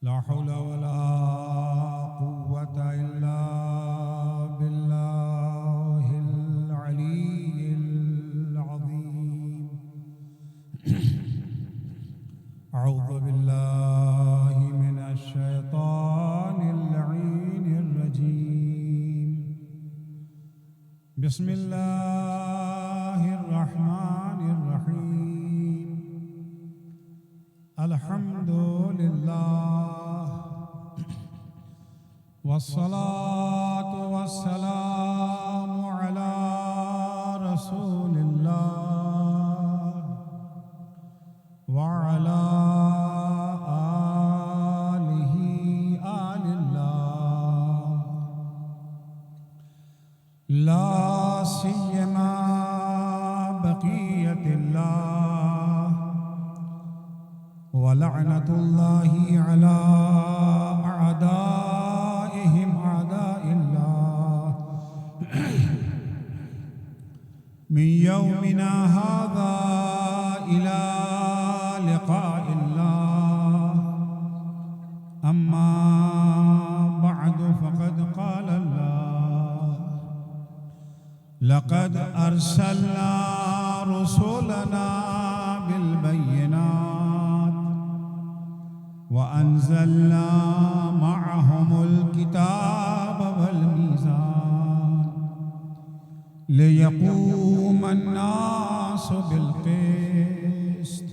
لا حول ولا قوة إلا بالله العلي العظيم. أعوذ بالله من الشيطان اللعين الرجيم. بسم الله الرحمن الرحيم. الحمد لله والصلاة والسلام على رسول الله وعلى آله آل الله، لا سيما بقية الله ولعنة الله على أعدائهم أعداء الله من يومنا هذا إلى لقاء الله. أما بعد فقد قال الله: لقد أرسلنا رسلنا بالبينات وأنزلنا معهم الكتاب والميزان ليقوم الناس بالقسط.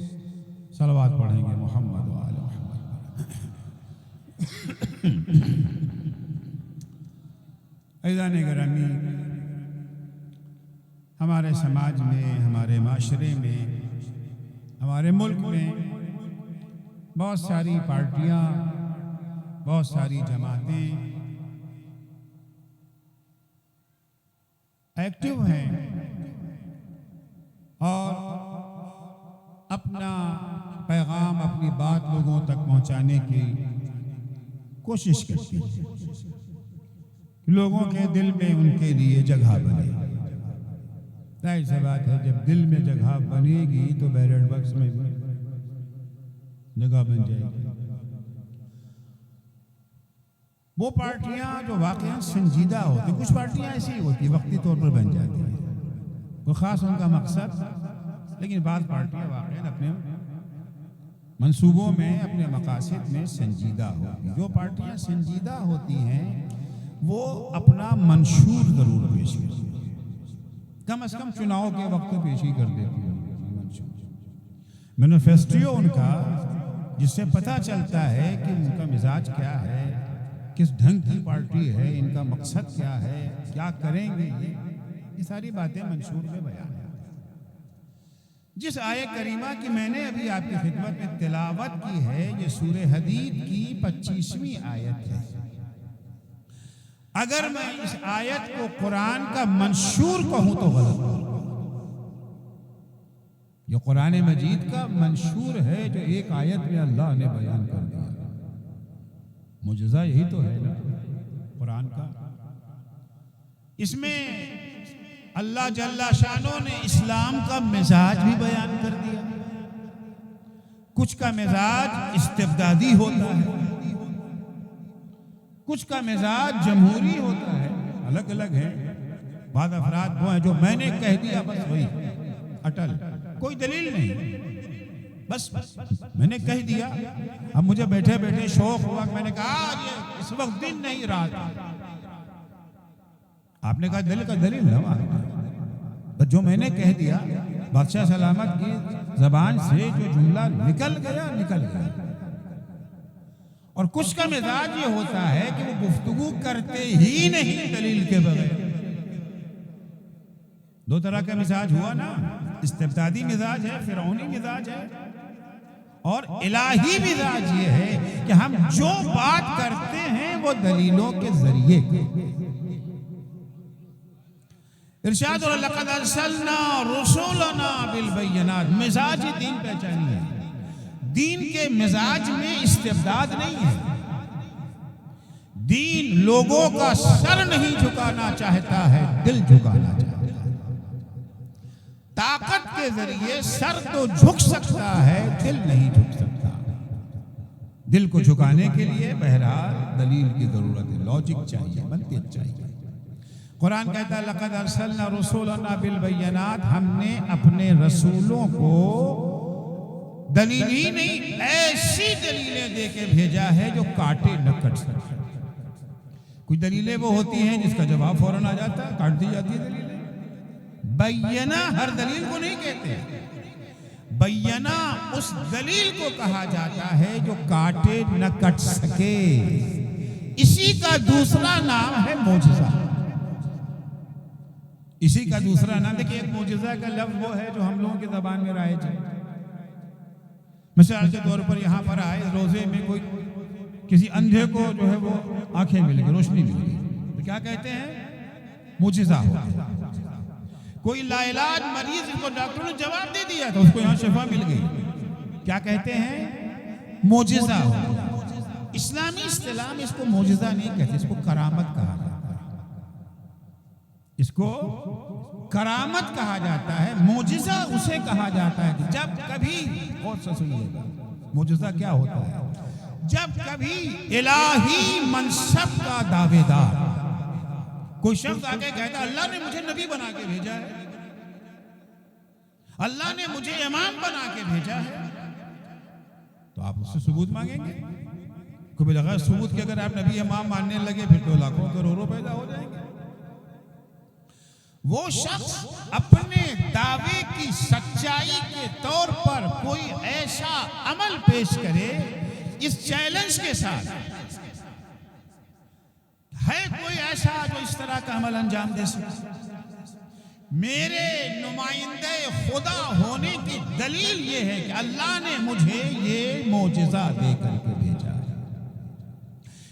صلوات پڑھیں گے محمد و آل محمد. عزیزان گرامی، ہمارے سماج میں، ہمارے معاشرے میں، ہمارے ملک میں بہت ساری پارٹیاں، بہت ساری جماعتیں ایکٹیو ہیں اور اپنا پیغام، اپنی بات لوگوں تک پہنچانے کی کوشش کرتی ہیں، لوگوں کے دل میں ان کے لیے جگہ بنے. ظاہر سی بات ہے، جب دل میں جگہ بنے گی تو بیلٹ باکس میں بھی جگہ بن جائے گی. وہ پارٹیاں جو واقعا سنجیدہ ہوتی، کچھ پارٹیاں ایسی ہوتی وقتی طور پر بن جاتی ہیں، کوئی خاص ان کا مقصد، لیکن بعض پارٹیاں واقعا اپنے منصوبوں میں، اپنے مقاصد میں سنجیدہ ہوتی. جو پارٹیاں سنجیدہ ہوتی ہیں وہ اپنا منشور ضرور پیش کرتی ہیں، کم از کم چناؤ کے وقت پیشی کر دیتی ہے. مینیفیسٹو ان کا، جس سے پتہ چلتا ہے کہ ان کا مزاج کیا ہے، کس ڈھنگ کی پارٹی ہے، ان کا مقصد کیا ہے، کیا کریں گے. یہ ساری باتیں منشور میں بیان ہیں. جس آیت کریمہ کی میں نے ابھی آپ کی خدمت میں تلاوت کی ہے، یہ سورہ حدید کی 25ویں آیت ہے. اگر میں اس آیت کو قرآن کا منشور کہوں تو غلط ہے. یہ قرآن مجید کا منشور ہے جو ایک آیت میں اللہ نے بیان کر دیا. معجزہ یہی تو ہے نا قرآن کا. اس میں اللہ جل شانہ نے اسلام کا مزاج بھی بیان کر دیا. کچھ کا مزاج استبدادی ہوتا ہے، کچھ کا مزاج جمہوری ہوتا ہے. الگ الگ ہیں. بعض افراد وہ ہیں جو میں نے کہہ دیا بس وہی اٹل، کوئی دلیل نہیں، بس میں نے کہہ دیا. اب مجھے بیٹھے بیٹھے شوق ہوا کہ میں نے کہا آج اس وقت دن نہیں رات. آپ نے کہا دل کا دلیل نہ مانگا، بس جو میں نے کہہ دیا، بادشاہ سلامت کی زبان سے جو جملہ نکل گیا نکل گیا. اور کچھ کا مزاج یہ ہوتا ہے کہ وہ گفتگو کرتے ہی نہیں دلیل کے بغیر. دو طرح کا مزاج ہوا نا، استبدادی مزاج ہے، فرعونی مزاج ہے، اور الہی مزاج یہ ہے کہ ہم جو بات کرتے ہیں وہ دلیلوں کے ذریعے. ارشاد اور لقد ارسلنا رسولنا بالبینات. مزاج دین پہچانی ہے. دین کے مزاج میں استبداد نہیں ہے. دین لوگوں کا سر نہیں جھکانا چاہتا ہے، دل جھکانا چاہتا ہے. طاقت کے ذریعے سر تو جھک سکتا ہے، دل نہیں جھک سکتا. دل کو جھکانے کے لیے بہرحال دلیل کی ضرورت ہے، لاجک چاہیے، منطق چاہیے۔ قرآن کہتا ہے لقد ارسلنا رسولنا بالبینات، ہم نے اپنے رسولوں کو دلیل ہی نہیں ایسی دلیلیں دے کے بھیجا ہے جو کاٹے نہ کٹ سکے۔ کچھ دلیلیں وہ ہوتی ہیں جس کا جواب فوراً آ جاتا ہے، کاٹ دی جاتی ہے دلیلیں۔ بینہ ہر دلیل کو نہیں کہتے، بینہ اس دلیل کو کہا جاتا ہے جو کاٹے نہ کٹ سکے۔ اسی کا دوسرا نام ہے معجزہ۔ اسی کا دوسرا نام، دیکھیں ایک معجزہ کا لفظ وہ ہے جو ہم لوگوں کی زبان میں رائج ہے۔ مثال کے طور پر یہاں پر آئے روزے میں کوئی کسی اندھے کو جو ہے وہ آنکھیں مل گئی، روشنی مل گئی، تو کیا کہتے ہیں؟ معجزہ ہو۔ کوئی لا علاج مریض کو ڈاکٹر نے جواب دے دیا تو اس کو یہاں شفا مل گئی، کیا کہتے ہیں؟ معجزہ ہو۔ اسلامی اصطلاح میں اس کو معجزہ نہیں کہتے، اس کو کرامت کہا جاتا ہے۔ اس کو کرامت کہا جاتا ہے۔ معجزہ اسے کہا جاتا ہے کہ جب کبھی، غور سے سنیے گا، معجزہ کیا ہوتا ہے؟ جب کبھی الہی منصب کا دعوے دار کوئی شخص آ کے کہتا ہے اللہ نے مجھے نبی بنا کے بھیجا ہے، اللہ نے مجھے امام بنا کے بھیجا ہے، تو آپ اس سے ثبوت مانگیں گے؟ کبھی لگا ثبوت کہ اگر آپ نبی امام ماننے لگے پھر تو لاکھوں کروڑوں پیدا ہو جائیں گے۔ وہ شخص اپنے دعوے کی سچائی کے طور پر کوئی ایسا عمل پیش کرے اس چیلنج کے ساتھ، ہے کوئی ایسا جو اس طرح کا عمل انجام دے سکے؟ میرے نمائندہ خدا ہونے کی دلیل یہ ہے کہ اللہ نے مجھے یہ معجزہ دے کر کے بھیجا ہے۔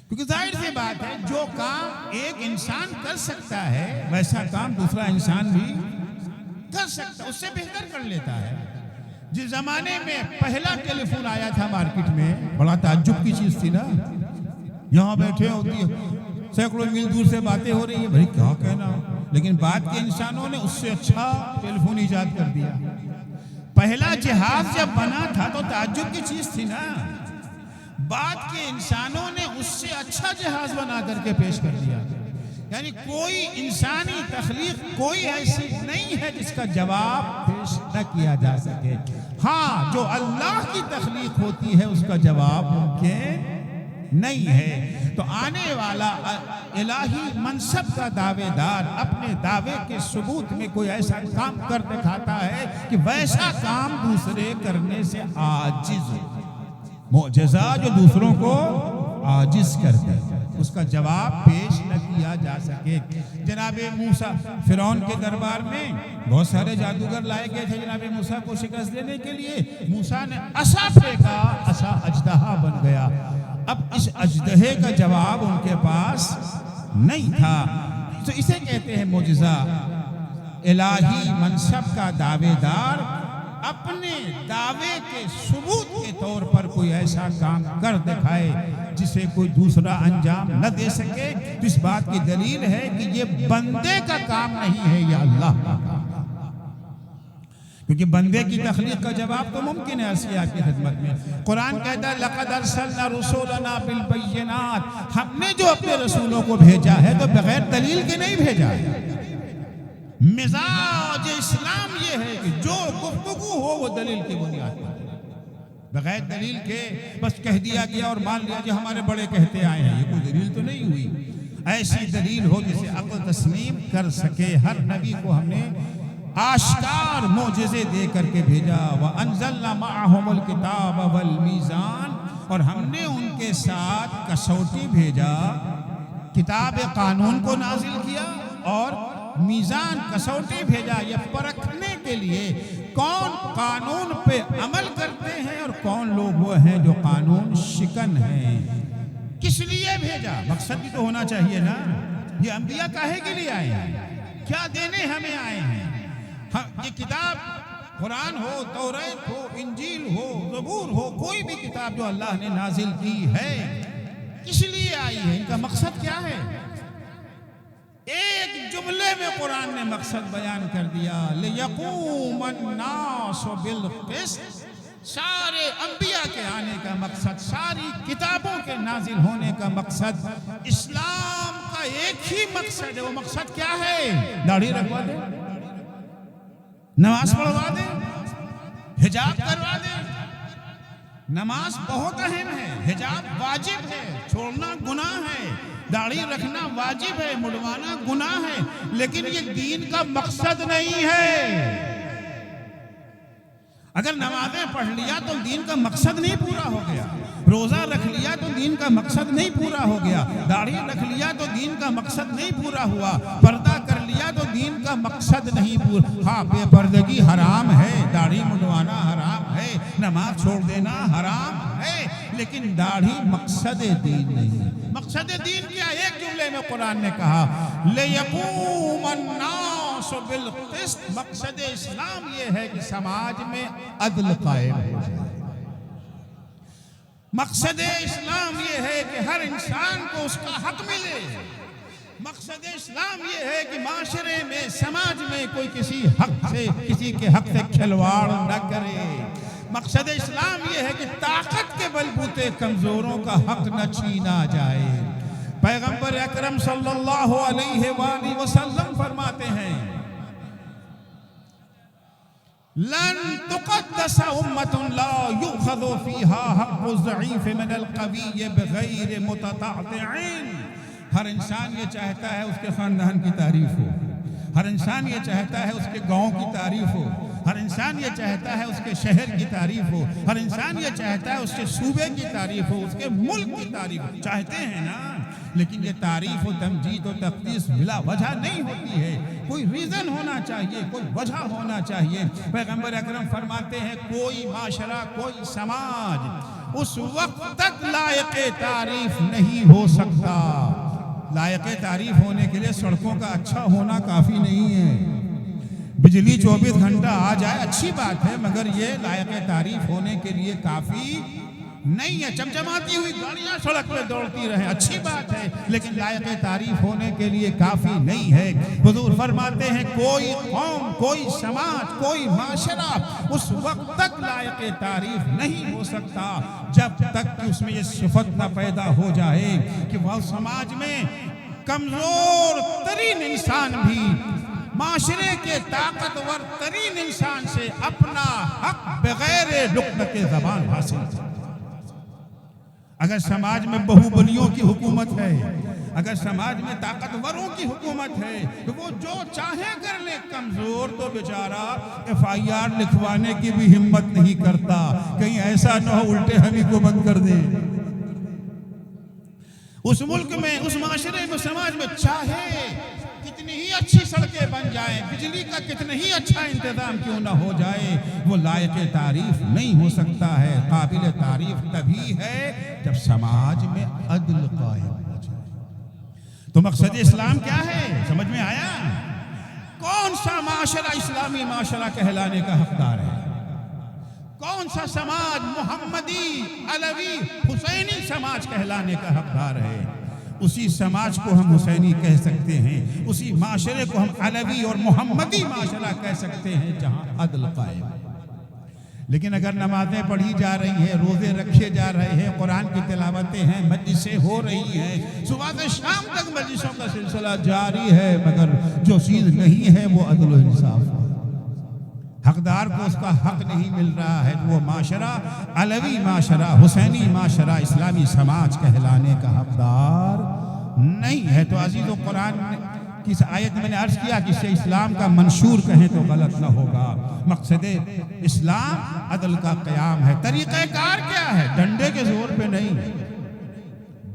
کیونکہ ظاہر سی بات ہے جو کام ایک انسان کر سکتا ہے ویسا کام دوسرا انسان بھی کر سکتا ہے، اس سے بہتر کر لیتا ہے۔ جس زمانے میں پہلا ٹیلی فون آیا تھا مارکیٹ میں، بڑا تعجب کی چیز تھی نا، یہاں بیٹھے ہوتی ہے سینکڑوں میل دور سے باتیں ہو رہی ہیں، بھائی کیا کہنا، لیکن بعد کے انسانوں نے اس سے اچھا ٹیلی فون ایجاد کر دیا۔ پہلا جہاز جب بنا تھا تو تعجب کی چیز تھی نا، بعد کے انسانوں نے اس سے اچھا جہاز بنا کر کے پیش کر دیا۔ یعنی کوئی انسانی تخلیق کوئی ایسی نہیں ہے جس کا جواب پیش نہ کیا جا سکے۔ ہاں جو اللہ کی تخلیق ہوتی ہے اس کا جواب ممکن نہیں ہے۔ تو آنے والا الہی منصب کا دعوے دار اپنے دعوے کے ثبوت میں کوئی ایسا کام کر دکھاتا ہے کہ ویسا کام دوسرے کرنے سے عاجز ہے، معجزہ جو دوسروں کو عاجز کرتا ہے، اس کا جواب پیش نہ کیا جا سکے۔ جناب موسیٰ فرعون کے دربار میں بہت سارے جادوگر لائے گئے تھے جناب موسیٰ کو شکست دینے کے لیے۔ موسیٰ نے عصا پھینکا، عصا اژدہا بن گیا۔ اب اس اژدہے کا جواب ان کے پاس نہیں تھا، تو اسے کہتے ہیں معجزہ۔ الہی منصب کا دعوے دار اپنے دعوے کے ثبوت کے طور پر کوئی ایسا کام کر دکھائے جسے کوئی دوسرا انجام نہ دے سکے، تو اس بات کی دلیل ہے کہ یہ بندے کا کام نہیں ہے، یہ اللہ کا کام ہے۔ کیونکہ بندے کی تخلیق کا جواب تو ممکن ہے ایسی آپ کی خدمت میں۔ قرآن کہتا ہے لَقَدْ أَرْسَلْنَا رُسُولَنَا بِالْبَيِّنَاتِ، ہم نے جو اپنے رسولوں کو بھیجا ہے تو بغیر دلیل کے نہیں بھیجا ہے۔ مزاج اسلام یہ ہے کہ جو گفتگو ہو وہ دلیل کی بنیاد پر، بغیر دلیل کے بس کہہ دیا گیا اور مان لیا جو ہمارے بڑے کہتے آئے ہیں، یہ کوئی دلیل تو نہیں ہوئی۔ ایسی دلیل ہو جسے عقل تسلیم کر سکے۔ ہر نبی کو ہم نے آشکار معجزے دے کر کے بھیجا۔ وَأَنزَلْنَا مَعَهُمُ الْكِتَابَ وَالْمِيزَانَ، اور ہم نے ان کے ساتھ کسوٹی بھیجا، کتاب قانون کو نازل کیا اور میزان کسوٹی بھیجا، یہ پرکھنے کے لیے کون قانون پہ عمل کرتے ہیں اور کون لوگ وہ ہیں جو قانون شکن ہیں۔ کس لیے بھیجا؟ مقصد بھی تو ہونا چاہیے نا۔ یہ انبیاء کاہے کے لیے آئے ہیں؟ کیا دینے ہمیں آئے ہیں؟ یہ کتاب قرآن ہو، توریت ہو، انجیل ہو، زبور ہو، کوئی بھی کتاب جو اللہ نے نازل کی ہے کس لیے آئی ہے؟ ان کا مقصد کیا ہے؟ ایک جملے میں قرآن نے مقصد بیان کر دیا، لِيَقُومَ النَّاسُ بِالْقِسْطِ، سارے انبیاء کے آنے کا مقصد، ساری کتابوں کے نازل ہونے کا مقصد، اسلام کا ایک ہی مقصد ہے۔ وہ مقصد کیا ہے؟ داڑھی رکھوا دے، نماز پڑھوا دے، حجاب کروا دے۔ نماز بہت اہم ہے، حجاب واجب ہے، چھوڑنا گناہ ہے، داڑھی رکھنا واجب ہے، مڑوانا گناہ ہے، لیکن یہ دین کا مقصد نہیں ہے۔ اگر نمازیں پڑھ لیا تو دین کا مقصد نہیں پورا ہو گیا، روزہ رکھ لیا تو دین کا مقصد نہیں پورا ہو گیا، داڑھی رکھ لیا تو دین کا مقصد نہیں پورا ہوا، پردہ کر لیا تو دین کا مقصد نہیں پورا۔ ہاں، بے پردگی حرام ہے، داڑھی منڈوانا حرام ہے، نماز چھوڑ دینا حرام ہے، لیکن داڑھی مقصد دین نہیں۔ مقصد دین کیا؟ ایک جملے میں قرآن نے کہا لِيَقُومَ النَّاسُ بِالْقِسْطِ۔ مقصد اسلام یہ ہے کہ سماج میں عدل قائم ہو جائے۔ مقصد اسلام یہ ہے کہ ہر انسان کو اس کا حق ملے۔ مقصد اسلام یہ ہے کہ معاشرے میں، سماج میں کوئی کسی کے حق سے کھلواڑ نہ کرے۔ مقصد اسلام یہ ہے کہ طاقت کے بلبوتے کمزوروں کا حق نہ چھینا جائے۔ پیغمبر اکرم صلی اللہ علیہ وآلہ وسلم فرماتے ہیں لن تقدس امت لا یؤخذ فیها حق الضعیف من القوی بغیر متطاعن۔ ہر انسان یہ چاہتا ہے اس کے خاندان کی تعریف ہو، ہر انسان یہ چاہتا ہے اس کے گاؤں کی تعریف ہو، ہر انسان یہ چاہتا ہے اس کے شہر کی تعریف ہو، ہر انسان یہ چاہتا ہے اس کے صوبے کی تعریف ہو، اس کے ملک کی تعریف ہو۔ چاہتے ہیں نا، لیکن یہ تعریف و تمجید و تقدیس بلا وجہ نہیں ہوتی ہے، کوئی ریزن ہونا چاہیے، کوئی وجہ ہونا چاہیے۔ پیغمبر اکرم فرماتے ہیں کوئی معاشرہ، کوئی سماج اس وقت تک لائق تعریف نہیں ہو سکتا۔ لائق تعریف ہونے کے لیے سڑکوں کا اچھا ہونا کافی نہیں ہے، بجلی 24 گھنٹہ آ جائے اچھی بات ہے، مگر یہ لائق تعریف ہونے کے لیے کافی نہیں ہے۔ چمچماتی ہوئی گاڑیاں سڑک پہ دوڑتی رہیں اچھی بات ہے، لیکن لائق تعریف ہونے کے لیے کافی نہیں ہے۔ حضور فرماتے ہیں کوئی قوم، کوئی سماج، کوئی معاشرہ اس وقت تک لائق تعریف نہیں ہو سکتا جب تک کہ اس میں یہ صفت نہ پیدا ہو جائے کہ وہ سماج میں کمزور ترین انسان بھی معاشرے کے طاقتور ترین انسان سے اپنا حق بغیر لقمت زبان حاصل کرے۔ اگر سماج میں بہوبلیوں کی حکومت ہے، اگر سماج میں طاقتوروں کی حکومت ہے تو وہ جو چاہے کر لے، کمزور تو بیچارہ FIR لکھوانے کی بھی ہمت نہیں کرتا، کہیں ایسا نہ ہو الٹے ہمیں کو بند کر دے۔ اس ملک میں، اس معاشرے میں، سماج میں چاہے کتنی ہی اچھی سڑکیں بن جائیں، بجلی کا کتنا ہی اچھا انتظام کیوں نہ ہو جائے، وہ لائق تعریف نہیں ہو سکتا ہے۔ قابل تعریف تبھی ہے جب سماج میں عدل قائم ہو جائے۔ تو مقصد اسلام کیا ہے؟ سمجھ میں آیا؟ کون سا معاشرہ اسلامی معاشرہ کہلانے کا حقدار ہے؟ کون سا سماج محمدی، علوی، حسینی سماج کہلانے کا حقدار ہے؟ اسی سماج کو ہم حسینی کہہ سکتے ہیں، اسی معاشرے کو ہم علوی اور محمدی معاشرہ کہہ سکتے ہیں جہاں عدل قائم ہے۔ لیکن اگر نمازیں پڑھی جا رہی ہیں، روزے رکھے جا رہے ہیں، قرآن کی تلاوتیں ہیں، مجلسیں ہو رہی ہیں، صبح سے شام تک مجلسوں کا سلسلہ جاری ہے، مگر جو چیز نہیں ہے وہ عدل و انصاف ہے، حقدار کو اس کا حق نہیں مل رہا ہے، تو وہ معاشرہ علوی معاشرہ، حسینی معاشرہ، اسلامی سماج کہلانے کا حقدار نہیں ہے۔ تو عزیز و قرآن کی اس آیت میں نے عرض کیا کہ اسے اسلام کا منشور کہیں تو غلط نہ ہوگا۔ مقصد اسلام عدل کا قیام ہے۔ طریقہ کار کیا ہے؟ ڈنڈے کے زور پہ نہیں،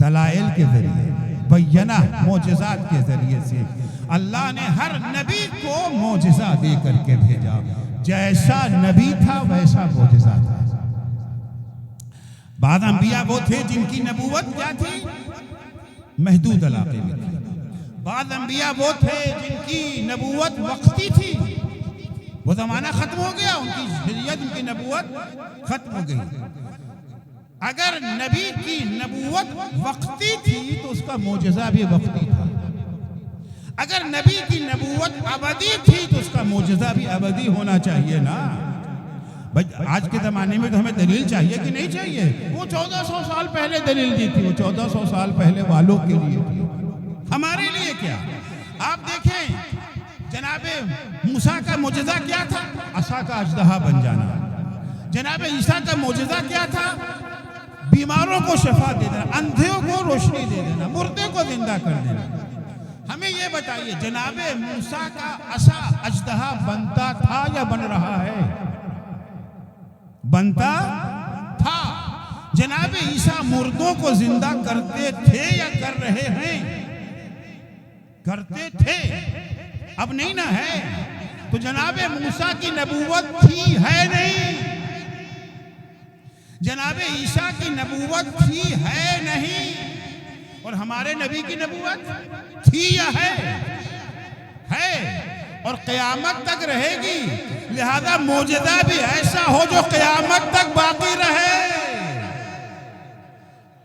دلائل کے ذریعے، بینہ معجزات کے ذریعے سے۔ اللہ نے ہر نبی کو معجزہ دے کر کے بھیجا، جیسا نبی تھا ویسا معجزہ تھا۔ بعض انبیاء وہ تھے جن کی نبوت کیا تھی؟ محدود علاقے میں تھی۔ بعض انبیاء وہ تھے جن کی نبوت وقتی تھی، وہ زمانہ ختم ہو گیا، ان کی شریعت، ان کی نبوت ختم ہو گئی۔ اگر نبی کی نبوت وقتی تھی تو اس کا معجزہ بھی وقتی تھا، اگر نبی کی نبوت ابدی تھی تو اس کا معجزہ بھی ابدی ہونا چاہیے نا۔ بھائی آج کے زمانے میں تو ہمیں دلیل چاہیے کہ نہیں چاہیے؟ وہ 1400 سال پہلے دلیل دی تھی، وہ 1400 سال پہلے والوں کے لیے تھی، ہمارے لیے کیا؟ آپ دیکھیں جناب موسیٰ کا معجزہ کیا تھا؟ عصا کا اژدہا بن جانا۔ جناب عیسیٰ کا معجزہ کیا تھا؟ بیماروں کو شفا دے دینا، اندھوں کو روشنی دے دینا، مردے کو زندہ کر دینا۔ ہمیں یہ بتائیے جناب موسیٰ کا عصا اژدہا بنتا تھا یا بن رہا ہے؟ بنتا تھا۔ جناب عیسیٰ مردوں کو زندہ کرتے تھے یا کر رہے ہیں؟ کرتے تھے، اب نہیں نہ ہے۔ تو جناب موسیٰ کی نبوت تھی ہے نہیں؟ جناب عیسیٰ کی نبوت تھی ہے نہیں؟ اور ہمارے نبی کی نبوت تھی یا ہے؟ اور قیامت تک رہے گی، لہذا معجزہ بھی ایسا ہو جو قیامت تک باقی رہے۔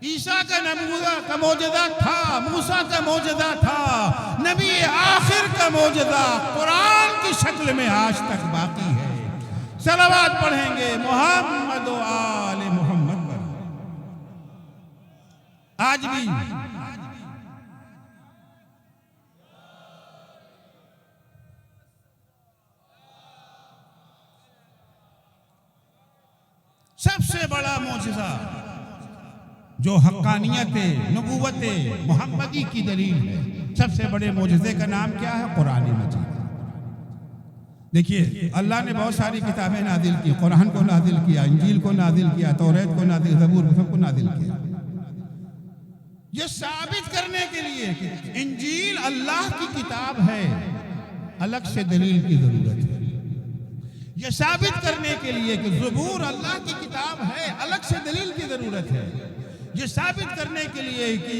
عیسیٰ کا معجزہ تھا، موسیٰ کا معجزہ تھا، نبی آخر کا معجزہ قرآن کی شکل میں آج تک باقی ہے۔ صلوات پڑھیں گے محمد و آل محمد پر۔ آج بھی سب سے بڑا معجزہ جو حقانیت نبوت محمدی کی دلیل ہے، سب سے بڑے معجزے کا نام کیا ہے؟ قرآن مجید۔ دیکھیے اللہ نے بہت ساری کتابیں نازل کی، قرآن کو نازل کیا، انجیل کو نازل کیا، توریت کو نازل، زبور سب کو نازل کیا، یہ ثابت کرنے کے لیے کہ انجیل اللہ کی کتاب ہے، الگ سے دلیل کی ضرورت ہے۔ یہ ثابت کرنے کے لیے کہ زبور اللہ کی کتاب ہے، الگ سے دلیل کی ضرورت ہے۔ یہ ثابت کرنے کے لیے کہ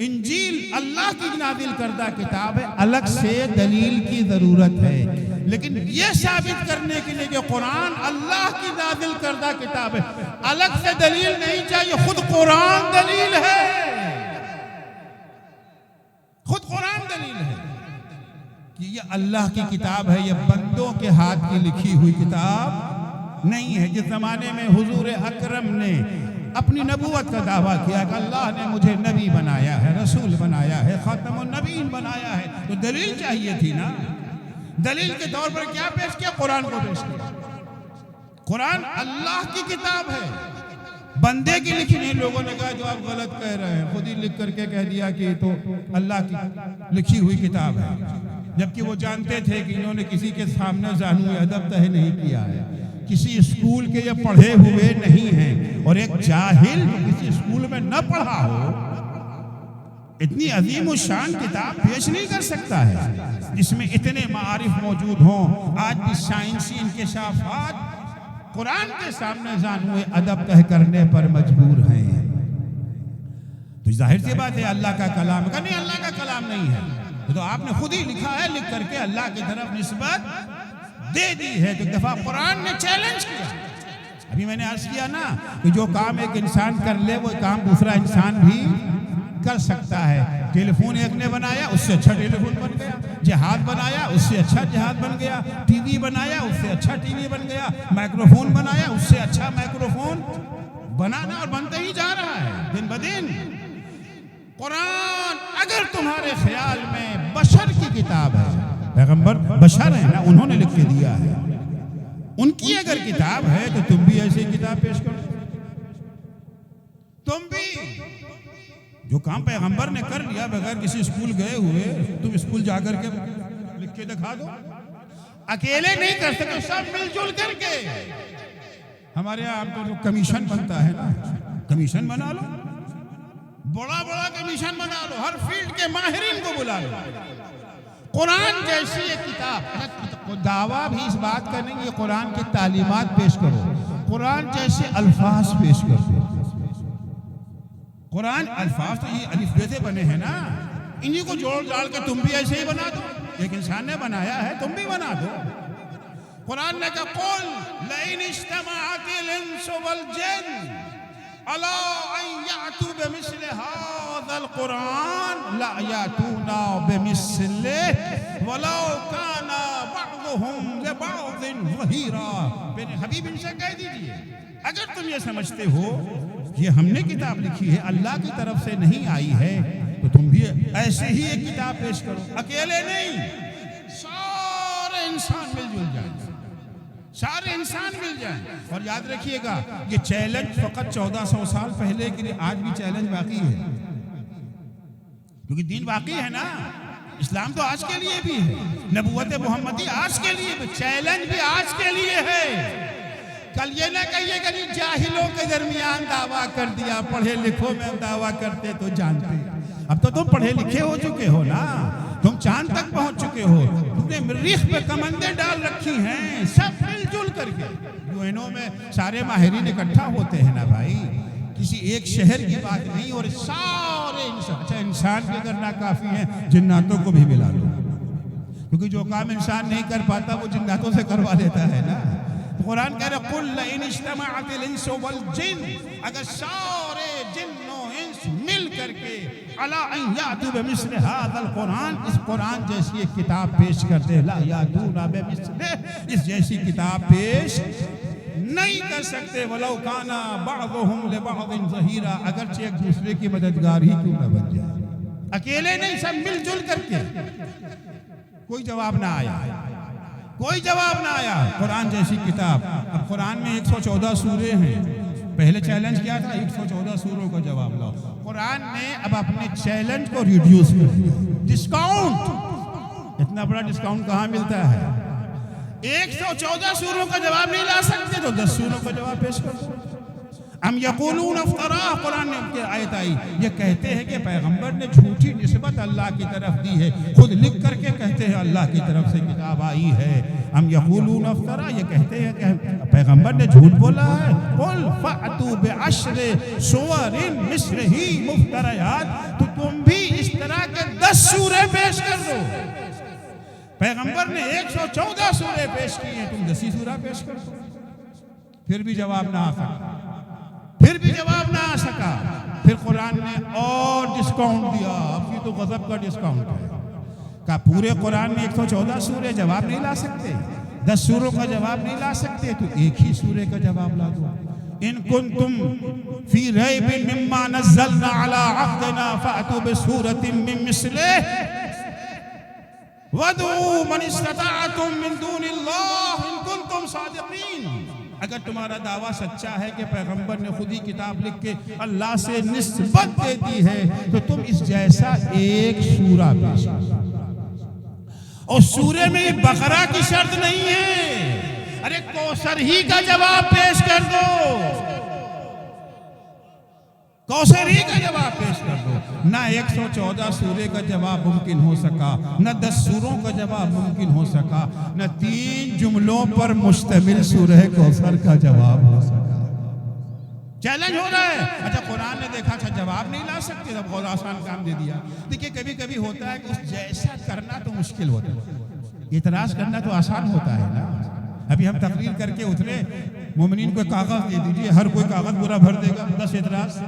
انجیل اللہ کی نازل کردہ کتاب ہے، الگ سے دلیل کی ضرورت ہے۔ لیکن یہ ثابت کرنے کے لیے کہ قرآن اللہ کی نازل کردہ کتاب ہے، الگ سے دلیل نہیں چاہیے، خود قرآن دلیل ہے، خود قرآن دلیل ہے کہ یہ اللہ کی کتاب ہے، یہ بندوں کے ہاتھ کی لکھی ہوئی کتاب نہیں ہے۔ جس زمانے میں حضور اکرم نے اپنی نبوت کا دعویٰ کیا کہ اللہ نے مجھے نبی بنایا ہے، رسول بنایا ہے، خاتم النبیین بنایا ہے، تو دلیل چاہیے تھی نا۔ دلیل کے طور پر کیا پیش کیا؟ قرآن کو پیش کیا۔ قرآن اللہ کی کتاب ہے، بندے کی لکھی نہیں۔ لوگوں نے کہا جو آپ غلط کہہ رہے ہیں، خود ہی لکھ کر کے کہہ دیا کہ تو اللہ کی لکھی ہوئی کتاب ہے، جبکہ وہ جانتے تھے کہ انہوں نے کسی کے سامنے زانو ادب طے نہیں کیا ہے، کسی اسکول کے یہ پڑھے ہوئے نہیں ہیں، اور ایک جاہل جو کسی اسکول میں نہ پڑھا ہو اتنی عظیم و شان کتاب پیش نہیں کر سکتا ہے، جس میں اتنے معارف موجود ہوں۔ آج بھی سائنسی انکشافات قرآن کے سامنے زانو ادب طے کرنے پر مجبور ہیں۔ تو ظاہر سی بات ہے اللہ کا کلام کا نہیں، اللہ کا کلام نہیں ہے، تو آپ نے خود ہی لکھا ہے، لکھ کر کے اللہ کی طرف نسبت دے دی ہے۔ تو ایک دفعہ قرآن نے چیلنج کیا، ابھی میں نے عرض کیا نا کہ جو کام ایک انسان کر لے وہ کام دوسرا انسان بھی کر سکتا ہے۔ ٹیلی فون ایک نے بنایا، اس سے اچھا ٹیلی فون بن گیا، جہاد بنایا، اس سے اچھا جہاد بن گیا، ٹی وی بنایا، اس سے اچھا ٹی وی بن گیا، مائکرو فون بنایا، اس سے اچھا مائکرو فون بنانا اور بنتا ہی جا رہا ہے دن بدن۔ قرآن اگر تمہارے خیال میں بشر کی کتاب ہے، پیغمبر بشر ہیں نا، انہوں نے لکھ کے دیا ہے، ان کی اگر کتاب ہے تو تم بھی ایسی کتاب پیش کرو۔ تم بھی جو کام پیغمبر نے کر لیا بغیر کسی اسکول گئے ہوئے، تم اسکول جا کر کے لکھ کے دکھا دو۔ اکیلے نہیں کر سکتے، سب مل جل کر کے۔ ہمارے یہاں عام طور پر کمیشن بنتا ہے نا، کمیشن بنا لو، بڑا بڑا کمیشن بنا لو، ہر فیلڈ کے ماہرین کو بلا لو۔ قرآن جیسی ایک کتاب، دعویٰ بھی اس بات کا نہیں کہ قرآن کی تعلیمات پیش کرو، قرآن جیسے الفاظ پیش کرو۔ قرآن الفاظ تو یہ الف بے سے بنے ہیں نا، انہی کو جوڑ جاڑ کے تم بھی ایسے ہی بنا دو، ایک انسان نے بنایا ہے، تم بھی بنا دو۔ قرآن نے کہا قُلْ لَئِنِ اجْتَمَعَتِ الْإِنسُ وَالْجِنُّ عَلَىٰ أَن يَأْتُوا بِمِثْلِ هَٰذَا الْقُرْآنِ لَا يَأْتُونَ بِمِثْلِهِ وَلَوْ كَانَ بَعْضُهُمْ بعضهم لبعض ظہیرا، میرے حبیب ان سے کہہ دیجئے اگر تم یہ سمجھتے ہو یہ ہم نے کتاب لکھی ہے اللہ کی طرف سے نہیں آئی ہے تو تم بھی ایسے ہی ایک کتاب پیش کرو، اکیلے نہیں، سارے انسان مل جل جائیں، سارے انسان مل جائیں۔ اور یاد رکھیے گا یہ چیلنج فقط 1400 سال پہلے کے لیے آج بھی چیلنج باقی ہے، کیونکہ دین باقی ہے نا، اسلام تو آج کے لیے بھی ہے، نبوت محمدی آج کے لیے بھی، چیلنج بھی آج کے لیے ہے۔ کل یہ نہ کہیے کہ جاہلوں کے درمیان دعویٰ کر دیا، پڑھے لکھوں میں دعویٰ کرتے تو جانتے، اب تو تم پڑھے لکھے ہو چکے ہو نا، تم چاند تک پہنچ چکے ہو، تم نے مریخ پہ کمندیں ڈال رکھی ہیں، سب مل جل کر کے یونوں میں سارے ماہرین اکٹھا ہوتے ہیں نا بھائی، کسی ایک شہر کی بات نہیں، اور سارے انسان، اچھا انسان بھی اگر ناکافی ہیں جناتوں کو بھی ملا لو، کیونکہ جو کام انسان نہیں کر پاتا وہ جناتوں سے کروا لیتا ہے نا۔ قرآن کہہ رہا قُلْ لَئِنِ اجْتَمَعَتِ الْإِنسُ وَالْجِنُّ، اگر سارے جن و انس مل کر کے عَلَىٰ أَن يَأْتُوا بِمِثْلِ هَٰذَا الْقُرْآنِ، اس قرآن جیسی ایک کتاب پیش کرتے، لَا يَأْتُونَ بِمِثْلِهِ، اس جیسی کتاب پیش نہیں کر سکتے، وَلَوْ كَانَ بَعْضُهُمْ لِبَعْضٍ ظَهِيرًا، اگرچہ ایک دوسرے کی مددگار ہی کیوں نہ بن جائے، اکیلے نہیں، سب مل جل کر کے۔ کوئی جواب نہ آیا، کوئی جواب نہ آیا، قرآن جیسی کتاب۔ اب قرآن میں 114 سورے ہیں، پہلے چیلنج کیا تھا 114 سوروں کا جواب لاؤ، قرآن نے اب اپنے چیلنج کو ریڈیوس کر دیا، ڈسکاؤنٹ، اتنا بڑا ڈسکاؤنٹ کہاں ملتا ہے؟ 114 سوروں کا جواب نہیں لا سکتے تو 10 سوروں کا جواب پیش کر دو۔ ام یقولون افترا، قرآن نے آیت آئی، یہ کہتے ہیں کہ پیغمبر نے جھوٹی نسبت اللہ کی طرف دی ہے، خود لکھ کر کے کہتے ہیں اللہ کی طرف سے کتاب آئی ہے۔ ام یقولون افترا، یہ کہتے ہیں کہ پیغمبر نے جھوٹ بولا ہے، قل فأتوا بعشر سور مثلہ مفتریات، تو تم بھی اس طرح کے 10 سورے پیش کر دو۔ پیغمبر نے 114 سورے پیش کیے، تم 10 سورہ پیش کر دو، پھر بھی جواب نہ آ سکا، پھر بھی جواب نہ آ سکا۔ پھر قرآن نے اور ڈسکاؤنٹ دیا، اب یہ تو غضب کا ڈسکاؤنٹ ہے، کہ پورے قرآن میں 114 سورے جواب نہیں لا سکتے، 10 سوروں کا جواب نہیں لا سکتے، تو ایک ہی سورے کا جواب لا دو۔ ان کنتم فی ریب مما نزلنا علی عبدنا فأتوا بسورۃ من مثلہ وادعوا من استطعتم من دون اللہ ان کنتم صادقین۔ اگر تمہارا دعویٰ سچا ہے کہ پیغمبر نے خود ہی کتاب لکھ کے اللہ سے نسبت دے دی ہے تو تم اس جیسا ایک سورہ پیش کرو، اور سورے میں بقرہ کی شرط نہیں ہے، ارے کوثر ہی کا جواب پیش کر دو، کوثر ہی کا جواب پیش کر دو۔ نہ 114 سورے کا جواب ممکن ہو سکا، نہ 10 سوروں کا جواب ممکن ہو سکا، نہ 3 جملوں پر مشتمل سورہ کوثر کا جواب ہو سکا۔ چیلنج ہو رہا ہے۔ اچھا قرآن نے دیکھا اچھا جواب نہیں لا سکتے، تب بہت آسان کام دے دیا۔ دیکھیے کبھی کبھی ہوتا ہے کہ اس جیسا کرنا تو مشکل ہوتا ہے، اعتراض کرنا تو آسان ہوتا ہے نا۔ ابھی ہم تقریر کر کے اترے، مومنین کو کاغذ دے دیجئے، ہر کوئی کاغذ پورا بھر دے گا، 10 اعتراض،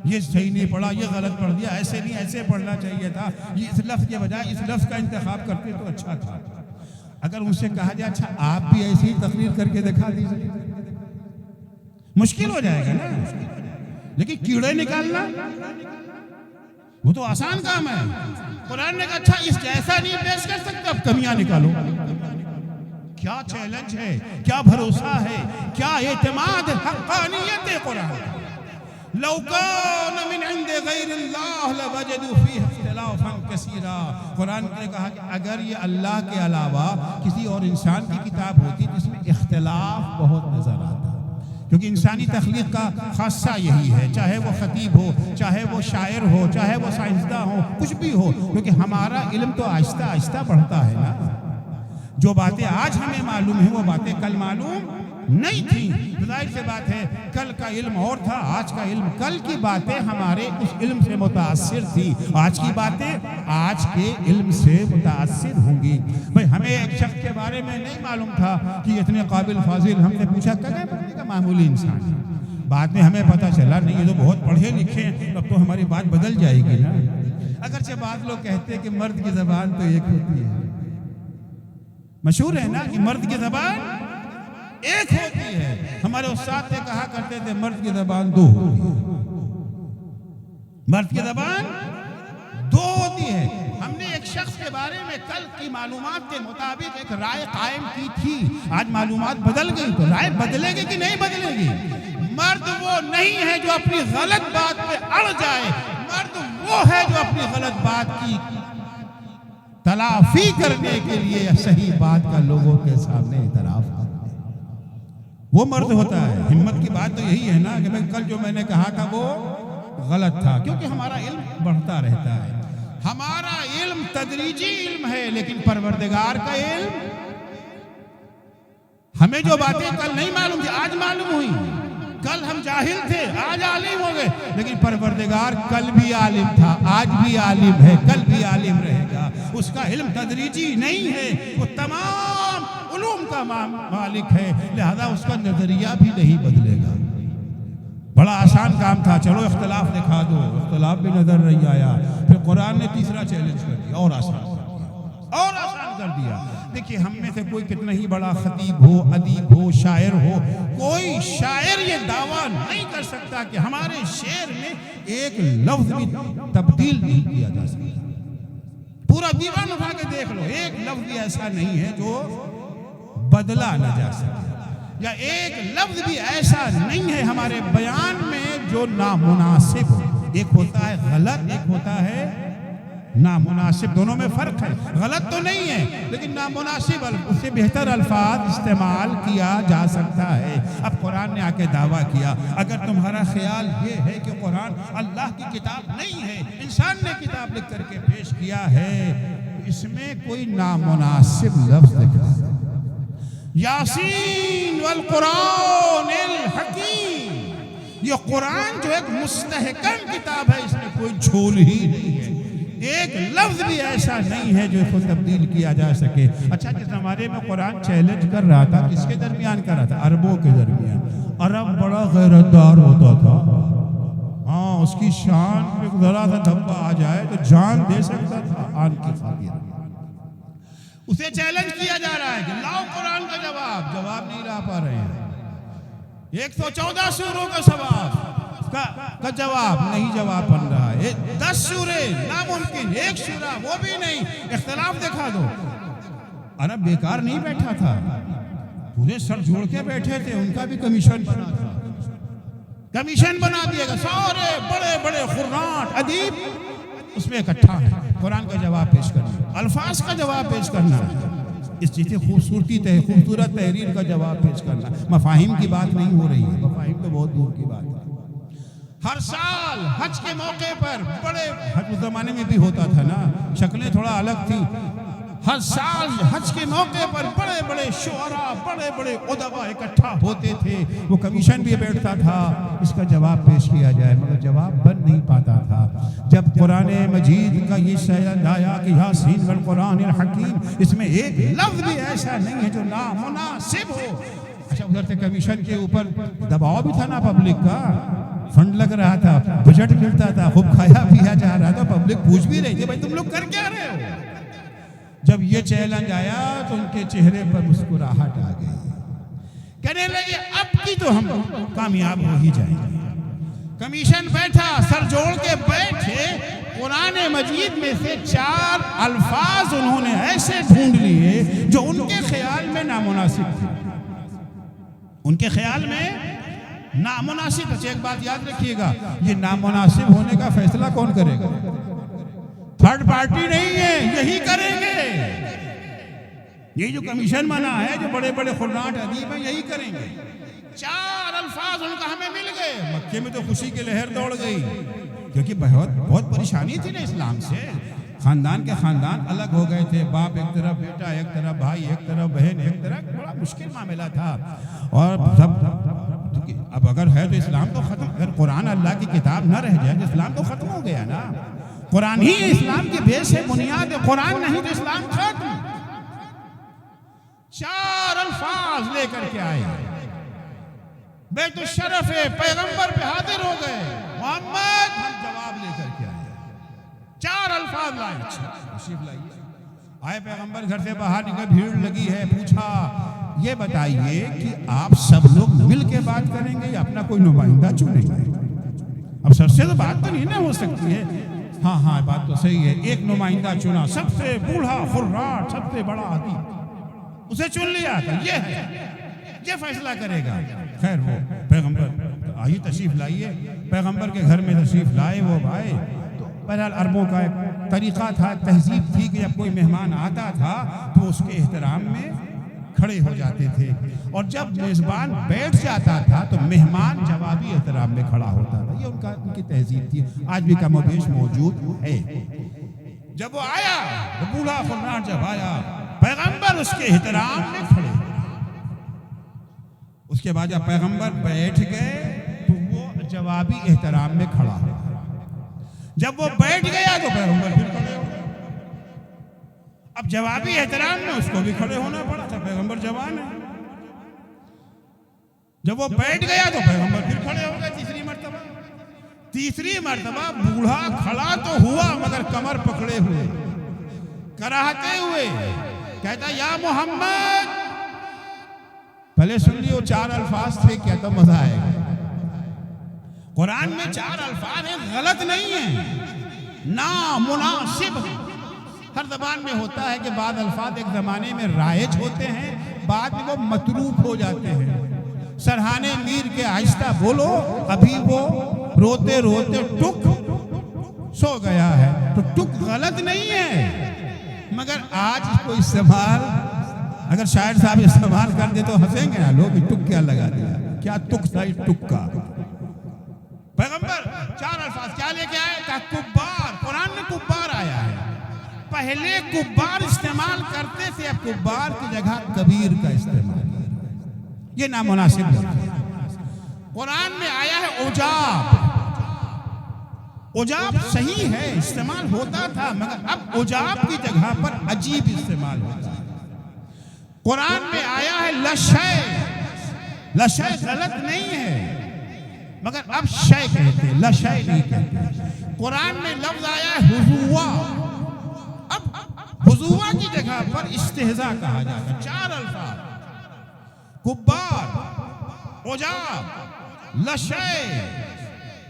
یہ صحیح نہیں پڑھا، یہ غلط پڑھ دیا، ایسے نہیں ایسے پڑھنا چاہیے تھا، یہ اس لفظ کے بجائے اس لفظ کا انتخاب کرتے تو اچھا تھا۔ اگر ان سے کہا جائے اچھا آپ بھی ایسی ہی تقریر کر کے دکھا دیجیے، مشکل ہو جائے گا نا۔ لیکن کیڑے نکالنا وہ تو آسان کام ہے۔ قرآن نے کہا اچھا اس جیسا نہیں پیش کر سکتے، اب کمیاں نکالو۔ کیا چیلنج ہے، کیا بھروسہ ہے، کیا اعتماد، حقانیت قرآن۔ لو کان من عند غیر اللہ لوجدوا فیہ اختلافا کثیرا، قرآن نے کہا کہ اگر یہ اللہ کے علاوہ کسی اور انسان کی کتاب ہوتی جس میں اختلاف بہت نظر آتا، کیونکہ انسانی تخلیق کا خاصہ یہی ہے، چاہے وہ خطیب ہو، چاہے وہ شاعر ہو، چاہے وہ سائنسداں ہو، کچھ بھی ہو، کیونکہ ہمارا علم تو آہستہ آہستہ بڑھتا ہے نا۔ جو باتیں آج ہمیں معلوم ہیں وہ باتیں کل معلوم نہیں تھیں۔ ظاہر سے بات ہے کل کا علم اور تھا، آج کا علم، کل کی باتیں ہمارے اس علم سے متاثر تھی، آج کی باتیں آج کے علم سے متاثر ہوں گی۔ بھئی ہمیں ایک شخص کے بارے میں نہیں معلوم تھا کہ اتنے قابل فاضل، ہم نے پوچھا کہاں پڑھنے کا معمولی انسان ہے، بعد میں ہمیں پتہ چلا نہیں یہ تو بہت پڑھے لکھے ہیں، اب تو ہماری بات بدل جائے گی نا۔ اگرچہ بعض لوگ کہتے ہیں کہ مرد کی زبان تو ایک ہوتی ہے، مشہور ہے نا کہ مرد کی زبان ایک ہوتی ہے. ہمارے استاد نے کہا کرتے تھے مرد کی زبان دو ہوتی ہے. مرد کی زبان دو ہوتی ہے. ہم نے ایک شخص کے بارے میں کل کی معلومات کے مطابق ایک رائے قائم کی تھی. آج معلومات بدل گئی تو رائے بدلے گی کہ نہیں بدلے گی؟ مرد وہ نہیں ہے جو اپنی غلط بات پہ اڑ جائے. مرد وہ ہے جو اپنی غلط بات کی تلافی کرنے کے لیے صحیح بات کا لوگوں کے سامنے اعتراف کرے. وہ مرد ہوتا ہے. ہمت کی بات تو یہی ہے نا کہ میں کل جو میں نے کہا تھا وہ غلط تھا، کیونکہ ہمارا علم بڑھتا رہتا ہے. ہمارا علم تدریجی علم ہے، لیکن پروردگار کا علم، ہمیں جو باتیں کل نہیں معلوم تھی آج معلوم ہوئی. کل ہم جاہل تھے آج عالم ہو گئے، لیکن پروردگار کل بھی عالم تھا، آج بھی عالم ہے، کل بھی عالم رہے گا. اس کا علم تدریجی نہیں ہے، وہ تمام علوم کا مالک ہے، لہذا اس کا نظریہ بھی نہیں بدلے گا. بڑا آسان کام تھا، چلو اختلاف دکھا دو، اختلاف بھی نظر نہیں آیا. پھر قرآن نے تیسرا چیلنج کر دیا اور آسان کر دیا. دیکھیے ہم میں سے کوئی کتنا ہی بڑا خطیب ہو، ادیب ہو، شاعر ہو، کوئی شاعر یہ دعویٰ نہیں کر سکتا کہ ہمارے شعر میں ایک لفظ بھی تبدیل نہیں کیا جا سکتا. پورا دیوان اٹھا کے دیکھ لو، ایک لفظ بھی ایسا نہیں ہے جو بدلا نہ جا سکے، یا ایک لفظ بھی ایسا نہیں ہے ہمارے بیان میں جو نامناسب ہو. ایک ہوتا ہے غلط، ایک ہوتا ہے نامناسب. دونوں میں فرق ہے. غلط تو نہیں ہے لیکن نامناسب، اس سے بہتر الفاظ استعمال کیا جا سکتا ہے. اب قرآن نے آ کے دعویٰ کیا، اگر تمہارا خیال یہ ہے کہ قرآن اللہ کی کتاب نہیں ہے، انسان نے کتاب لکھ کر کے پیش کیا ہے، اس میں کوئی نامناسب لفظ دکھا. یاسین والقرآن الحکیم، یہ قرآن جو ایک مستحکم کتاب ہے، اس میں کوئی جھول ہی نہیں ہے. ایک لفظ بھی ایسا نہیں ہے جو اس کو تبدیل کیا جا سکے. اچھا جس زمانے میں قرآن چیلنج کر رہا تھا، کس کے درمیان کر رہا تھا؟ عربوں کے درمیان. عرب بڑا غیرتدار ہوتا تھا. ہاں، اس کی شان پہ ذرا سا دھبا آ جائے تو جان دے سکتا تھا آن کی خاطر. اسے چیلنج کیا جا رہا ہے کہ لاؤ قرآن کا جواب نہیں لا پا رہے ہیں. 114 سوروں کا کا جواب نہیں جواب بن رہا ہے. 10 سورے ناممکن، 1 سورہ وہ بھی نہیں. اختلاف دکھا دو. عرب بیکار نہیں بیٹھا تھا، پورے سر جوڑ کے بیٹھے تھے. ان کا بھی کمیشن بنا تھا، کمیشن بنا دیے گا. سارے بڑے بڑے قرآن ادیب اس میں اکٹھا ہے. قرآن کا جواب پیش کرنا، الفاظ کا جواب پیش کرنا، اس چیز کی خوبصورت تحریر کا جواب پیش کرنا. مفاہیم کی بات نہیں ہو رہی ہے، مفاہیم تو بہت دور کی بات ہے. ہر سال حج کے موقع پر بڑے، حج اس زمانے میں بھی ہوتا تھا نا، شکلیں تھوڑا الگ تھی. ہر سال حج کے موقع پر بڑے بڑے شعراء، بڑے بڑے ادبا اکٹھا ہوتے تھے. وہ کمیشن بھی بیٹھتا تھا اس کا جواب پیش کیا جائے، مگر جواب بن نہیں پاتا تھا. جب قرآن مجید کا یہ شعر آیا کہ یاسین والقرآن الحکیم، اس میں ایک لفظ بھی ایسا نہیں ہے جو نامناسب ہو. اچھا ادھر سے کمیشن کے اوپر دباؤ بھی تھا نا پبلک کا، فنڈ لگ رہا تھا، بجٹ ملتا تھا، خوب کھایا پیا جا رہا تھا. پبلک پوچھ بھی رہی تھی بھائی تم لوگ کر کیا رہے ہو. جب یہ چیلنج آیا تو ان کے چہرے پر مسکراہٹ آ گئی. کہنے لگے اب کی تو ہم کامیاب ہو ہی جائیں گے. کمیشن بیٹھا، سر جوڑ کے بیٹھے. قرآن مجید میں سے 4 الفاظ انہوں نے ایسے ڈھونڈ لیے جو ان کے خیال میں نامناسب تھے. ان کے خیال میں نامناسب. اچھا ایک بات یاد رکھیے گا، یہ نامناسب ہونے کا فیصلہ کون کرے گا؟ تھرڈ پارٹی نہیں ہے، یہی کریں گے. یہ جو کمیشن بنا ہے، جو بڑے بڑے قرآن ادیب ہیں، یہی کریں گے. 4 الفاظ ان کا ہمیں مل گئے. مکے میں تو خوشی کی لہر دوڑ گئی، کیونکہ بہت پریشانی تھی نا اسلام سے. خاندان کے خاندان الگ ہو گئے تھے. باپ ایک طرف، بیٹا ایک طرف، بھائی ایک طرف، بہن ایک طرف. بڑا مشکل معاملہ تھا. اور سب اب اگر ہے تو اسلام تو ختم. اگر قرآن اللہ کی کتاب نہ رہ جائے تو اسلام تو ختم ہو گیا نا. قرآن ہی اسلام کی بیس ہے، بنیاد ہے. قرآن نہیں تو اسلام ختم. 4 الفاظ لے کر کے آئے. بیت الشرف پیغمبر پہ حاضر ہو گئے. محمد، ہم جواب لے کر کے آئے. 4 الفاظ لائے. تشریف لائیے. آئے پیغمبر گھر سے باہر نکل، بھیڑ لگی ہے، پوچھا یہ بتائیے کہ آپ سب لوگ مل کے بات کریں گے یا اپنا کوئی نمائندہ چنیں گے؟ اب سب سے تو بات تو نہیں نہ ہو سکتی ہے۔ ہاں بات تو صحیح ہے، ایک نمائندہ چنا، سب سے بوڑھا خراٹ، سب سے بڑا آدمی، اسے چن لیا کہ یہ فیصلہ کرے گا۔ خیر وہ پیغمبر آئیے تشریف لائیے، پیغمبر کے گھر میں تشریف لائے وہ بھائی۔ تو بہرحال عربوں کا ایک طریقہ تھا، تہذیب تھی کہ جب کوئی مہمان آتا تھا تو اس کے احترام میں کھڑے ہو جاتے تھے، اور جب میزبان بیٹھ جاتا تھا تو مہمان جوابی احترام میں کھڑا ہوتا تھا۔ یہ ان کی تہذیب تھی، آج بھی کم و بیش موجود ہے۔ جب وہ آیا، وہ بوڑھا خراٹ جب آیا، پیغمبر اس کے احترام میں کھڑے۔ اس کے بعد جب پیغمبر بیٹھ گئے تو وہ جوابی احترام میں کھڑا ہوا۔ جب وہ بیٹھ گیا تو پیغمبر پھر کھڑے ہو گئے۔ اب جوابی احترام میں اس کو بھی کھڑے ہونا پڑا تھا، پیغمبر جوان ہے۔ جب وہ بیٹھ گیا تو پیغمبر پھر کھڑے ہو گئے تیسری مرتبہ بوڑھا کھڑا تو ہوا مگر کمر پکڑے ہوئے، کراہتے ہوئے، کہتا یا محمد۔ پہلے سن لیو 4 الفاظ تھے، کیا تو مزہ آئے گا۔ قرآن میں 4 الفاظ ہیں، غلط نہیں ہیں، نامناسب ہیں۔ ہر زبان میں ہوتا ہے کہ بعض الفاظ ایک زمانے میں رائج ہوتے ہیں، بعد میں وہ متروک ہو جاتے ہیں۔ سرہانے میر کے آہستہ بولو، ابھی وہ روتے روتے ٹک سو گیا ہے، تو ٹک غلط نہیں ہے، مگر آج اس کو استعمال اگر شاعر صاحب استعمال کر دے تو ہنسیں گے نا لوگ، ٹک کیا لگا دیا، کیا تک تھا اس ٹک کا۔ پیغمبر 4 الفاظ کیا لے کے آئے؟ کہا کبار، قرآن میں کبار آیا ہے۔ پہلے کبار استعمال کرتے تھے، اب کبار کی جگہ کبیر کا استعمال، یہ نامناسب ہے۔ قرآن میں آیا ہے عجاب، عجاب صحیح ہے، استعمال ہوتا تھا، مگر اب عجاب کی جگہ پر عجیب استعمال ہوتا ہے۔ قرآن میں آیا ہے لشے، لشے غلط نہیں ہے، مگر اب شے کہتے ہیں، لشے نہیں کہتے۔ قرآن میں لفظ آیا ہے حضوا، اب حضوا کی جگہ پر استہزاء کہا جاتا ہے۔ 4 الفاظ، کبار، عجاب، لشے،